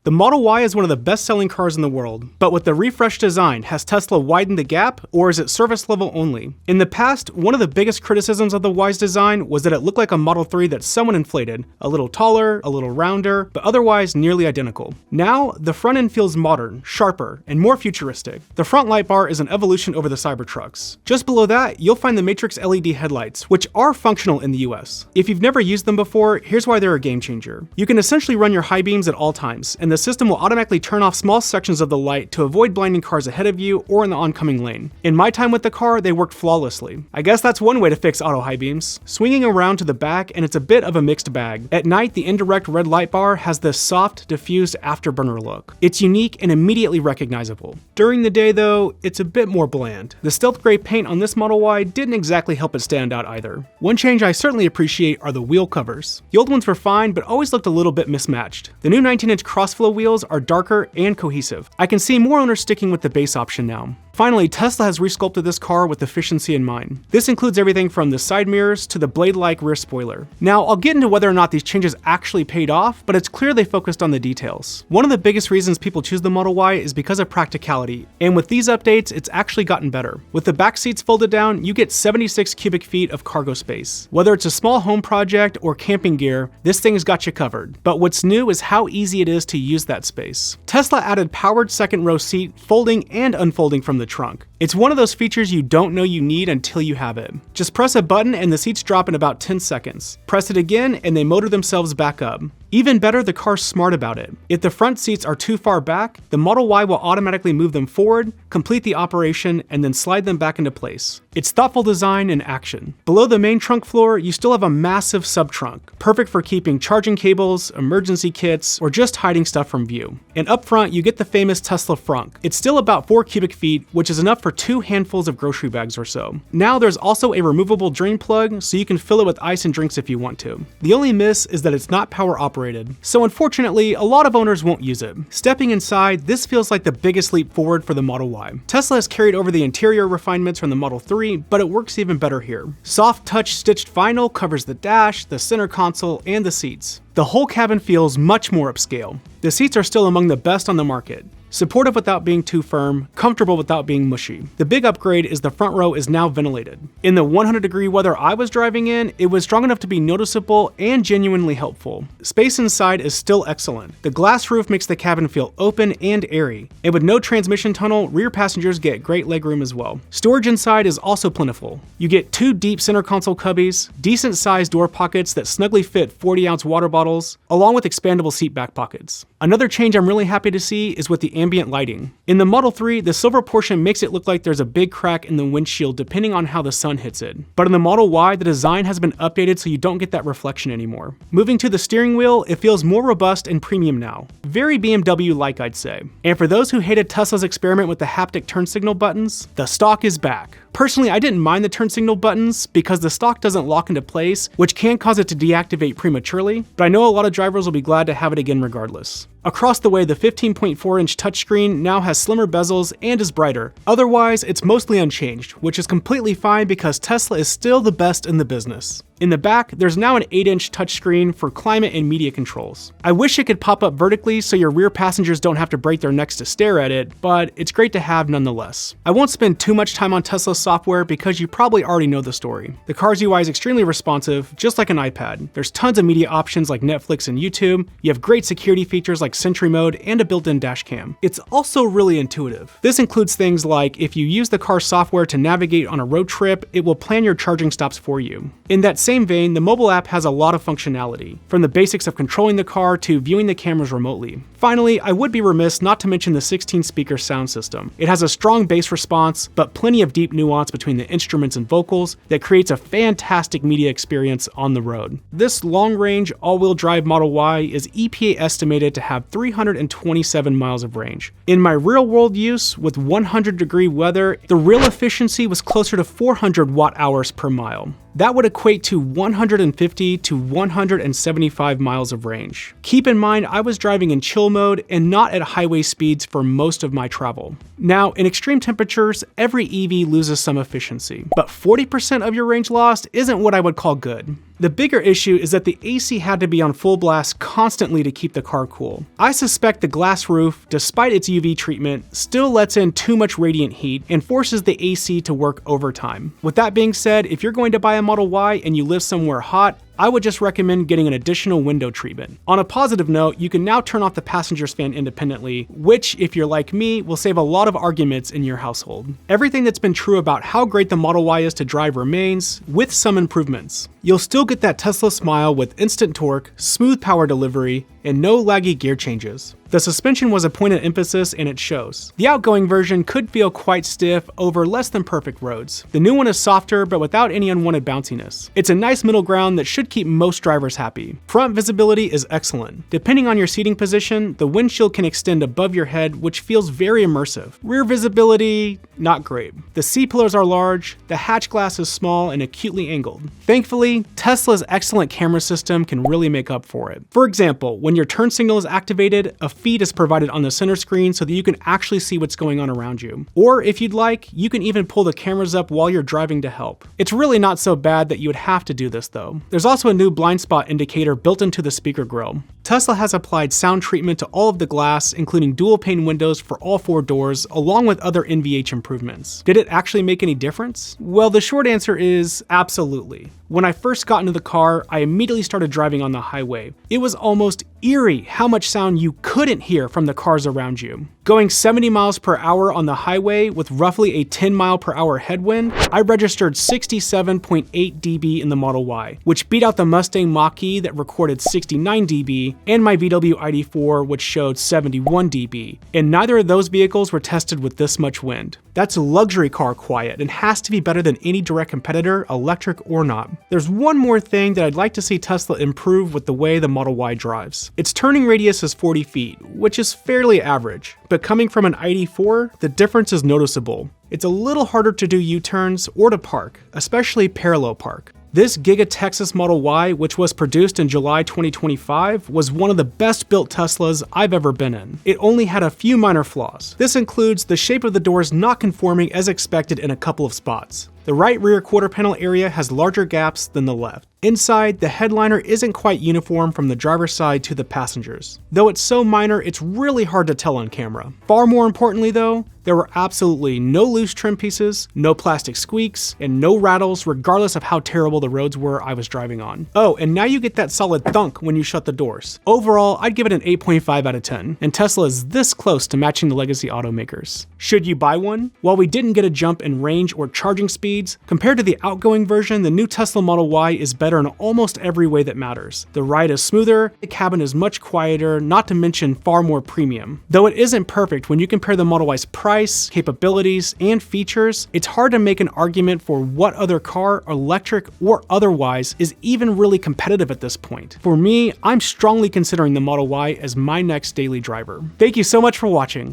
The Model Y is one of the best-selling cars in the world, but with the refreshed design, has Tesla widened the gap, or is it service level only? In the past, one of the biggest criticisms of the Y's design was that it looked like a Model 3 that someone inflated, a little taller, a little rounder, but otherwise nearly identical. Now, the front end feels modern, sharper, and more futuristic. The front light bar is an evolution over the Cybertrucks. Just below that, you'll find the Matrix LED headlights, which are functional in the US. If you've never used them before, here's why they're a game changer. You can essentially run your high beams at all times, and the system will automatically turn off small sections of the light to avoid blinding cars ahead of you or in the oncoming lane. In my time with the car, they worked flawlessly. I guess that's one way to fix auto high beams. Swinging around to the back, and it's a bit of a mixed bag. At night, the indirect red light bar has this soft, diffused afterburner look. It's unique and immediately recognizable. During the day though, it's a bit more bland. The stealth gray paint on this Model Y didn't exactly help it stand out either. One change I certainly appreciate are the wheel covers. The old ones were fine, but always looked a little bit mismatched. The new 19-inch crossflow wheels are darker and cohesive. I can see more owners sticking with the base option now. Finally, Tesla has resculpted this car with efficiency in mind. This includes everything from the side mirrors to the blade-like rear spoiler. Now, I'll get into whether or not these changes actually paid off, but it's clear they focused on the details. One of the biggest reasons people choose the Model Y is because of practicality, and with these updates, it's actually gotten better. With the back seats folded down, you get 76 cubic feet of cargo space. Whether it's a small home project or camping gear, this thing's got you covered. But what's new is how easy it is to use that space. Tesla added powered second row seat, folding and unfolding from the trunk. It's one of those features you don't know you need until you have it. Just press a button and the seats drop in about 10 seconds. Press it again and they motor themselves back up. Even better, the car's smart about it. If the front seats are too far back, the Model Y will automatically move them forward, complete the operation, and then slide them back into place. It's thoughtful design in action. Below the main trunk floor, you still have a massive sub-trunk, perfect for keeping charging cables, emergency kits, or just hiding stuff from view. And up front, you get the famous Tesla frunk. It's still about 4 cubic feet, which is enough for 2 handfuls of grocery bags or so. Now there's also a removable drain plug, so you can fill it with ice and drinks if you want to. The only miss is that it's not power operated. So unfortunately, a lot of owners won't use it. Stepping inside, this feels like the biggest leap forward for the Model Y. Tesla has carried over the interior refinements from the Model 3, but it works even better here. Soft touch stitched vinyl covers the dash, the center console, and the seats. The whole cabin feels much more upscale. The seats are still among the best on the market. Supportive without being too firm, comfortable without being mushy. The big upgrade is the front row is now ventilated. In the 100-degree weather I was driving in, it was strong enough to be noticeable and genuinely helpful. Space inside is still excellent. The glass roof makes the cabin feel open and airy. And with no transmission tunnel, rear passengers get great legroom as well. Storage inside is also plentiful. You get 2 deep center console cubbies, decent-sized door pockets that snugly fit 40-ounce water bottles, along with expandable seat back pockets. Another change I'm really happy to see is with the ambient lighting. In the Model 3, the silver portion makes it look like there's a big crack in the windshield depending on how the sun hits it. But in the Model Y, the design has been updated so you don't get that reflection anymore. Moving to the steering wheel, it feels more robust and premium now. Very BMW-like, I'd say. And for those who hated Tesla's experiment with the haptic turn signal buttons, the stock is back. Personally, I didn't mind the turn signal buttons because the stock doesn't lock into place, which can cause it to deactivate prematurely, but I know a lot of drivers will be glad to have it again regardless. Across the way, the 15.4-inch touchscreen now has slimmer bezels and is brighter. Otherwise, it's mostly unchanged, which is completely fine because Tesla is still the best in the business. In the back, there's now an 8-inch touchscreen for climate and media controls. I wish it could pop up vertically so your rear passengers don't have to break their necks to stare at it, but it's great to have nonetheless. I won't spend too much time on Tesla's software because you probably already know the story. The car's UI is extremely responsive, just like an iPad. There's tons of media options like Netflix and YouTube. You have great security features like Sentry Mode and a built-in dash cam. It's also really intuitive. This includes things like if you use the car's software to navigate on a road trip, it will plan your charging stops for you. In that same vein, the mobile app has a lot of functionality, from the basics of controlling the car to viewing the cameras remotely. Finally, I would be remiss not to mention the 16-speaker sound system. It has a strong bass response, but plenty of deep nuance between the instruments and vocals that creates a fantastic media experience on the road. This long-range, all-wheel drive Model Y is EPA estimated to have 327 miles of range. In my real-world use, with 100-degree weather, the real efficiency was closer to 400 watt-hours per mile. That would equate to 150 to 175 miles of range. Keep in mind, I was driving in chill mode and not at highway speeds for most of my travel. Now, in extreme temperatures, every EV loses some efficiency, but 40% of your range lost isn't what I would call good. The bigger issue is that the AC had to be on full blast constantly to keep the car cool. I suspect the glass roof, despite its UV treatment, still lets in too much radiant heat and forces the AC to work overtime. With that being said, if you're going to buy a Model Y and you live somewhere hot, I would just recommend getting an additional window treatment. On a positive note, you can now turn off the passenger's fan independently, which, if you're like me, will save a lot of arguments in your household. Everything that's been true about how great the Model Y is to drive remains, with some improvements. You'll still get that Tesla smile with instant torque, smooth power delivery, and no laggy gear changes. The suspension was a point of emphasis and it shows. The outgoing version could feel quite stiff over less than perfect roads. The new one is softer but without any unwanted bounciness. It's a nice middle ground that should keep most drivers happy. Front visibility is excellent. Depending on your seating position, the windshield can extend above your head, which feels very immersive. Rear visibility, not great. The C-pillars are large, the hatch glass is small and acutely angled. Thankfully, Tesla's excellent camera system can really make up for it. For example, when your turn signal is activated, a feed is provided on the center screen so that you can actually see what's going on around you. Or if you'd like, you can even pull the cameras up while you're driving to help. It's really not so bad that you would have to do this though. There's also a new blind spot indicator built into the speaker grille. Tesla has applied sound treatment to all of the glass, including dual pane windows for all 4 doors, along with other NVH improvements. Did it actually make any difference? Well, the short answer is absolutely. When I first got into the car, I immediately started driving on the highway. It was almost eerie how much sound you couldn't hear from the cars around you. Going 70 miles per hour on the highway with roughly a 10 mile per hour headwind, I registered 67.8 dB in the Model Y, which beat out the Mustang Mach-E that recorded 69 dB and my VW ID4, which showed 71 dB. And neither of those vehicles were tested with this much wind. That's luxury car quiet and has to be better than any direct competitor, electric or not. There's one more thing that I'd like to see Tesla improve with the way the Model Y drives. Its turning radius is 40 feet, which is fairly average, but coming from an ID4, the difference is noticeable. It's a little harder to do U-turns or to park, especially parallel park. This Giga Texas Model Y, which was produced in July 2025, was one of the best built Teslas I've ever been in. It only had a few minor flaws. This includes the shape of the doors not conforming as expected in a couple of spots. The right rear quarter panel area has larger gaps than the left. Inside, the headliner isn't quite uniform from the driver's side to the passengers. Though it's so minor, it's really hard to tell on camera. Far more importantly though, there were absolutely no loose trim pieces, no plastic squeaks, and no rattles regardless of how terrible the roads were I was driving on. Oh, and now you get that solid thunk when you shut the doors. Overall, I'd give it an 8.5 out of 10, and Tesla is this close to matching the legacy automakers. Should you buy one? While we didn't get a jump in range or charging speeds, compared to the outgoing version, the new Tesla Model Y is better in almost every way that matters. The ride is smoother, the cabin is much quieter, not to mention far more premium. Though it isn't perfect, when you compare the Model Y's price, capabilities, and features, it's hard to make an argument for what other car, electric or otherwise, is even really competitive at this point. For me, I'm strongly considering the Model Y as my next daily driver. Thank you so much for watching.